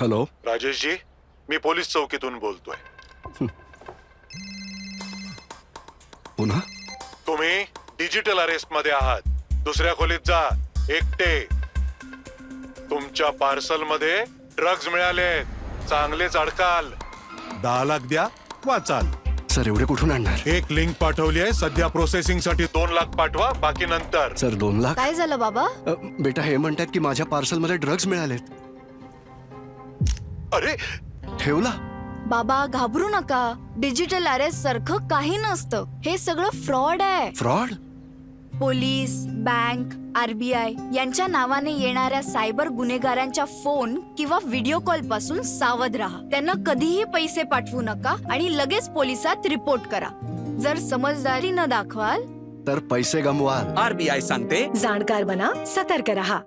Hello. राजेशजी, मी police चौकीतून बोलतोय. पुन्हा तुम्ही डिजिटल अरेस्ट मध्ये आहात. दुसऱ्या खोलीत जा, एकटे. तुमच्या पार्सल मध्ये ड्रग्ज मिळाले. चांगलेच अडकाल. 10 लाख द्या, वाचाल. सर एवढे कुठून आणणार? एक लिंक पाठवली आहे. सध्या प्रोसेसिंग साठी 2 लाख पाठवा, बाकी नंतर. सर 2 लाख? काय झालं बाबा? बेटा हे म्हणतात की माझ्या पार्सल मध्ये ड्रग्ज मिळालेत. अरे ठेवला. बाबा घाबरू नका. डिजिटल अरेस्ट सारखं काही नसतं. हे सगळं फ्रॉड आहे. फ्रॉड? पोलीस, बँक, RBI यांच्या नावाने येणाऱ्या सायबर गुन्हेगारांच्या फोन किंवा व्हिडिओ कॉल पासून सावध राहा. त्यांना कधीही पैसे पाठवू नका आणि लगेच पोलिसात रिपोर्ट करा. जर समजदारी न दाखवाल तर पैसे गमवाल. RBI सांगते, जाणकार बना, सतर्क रहा.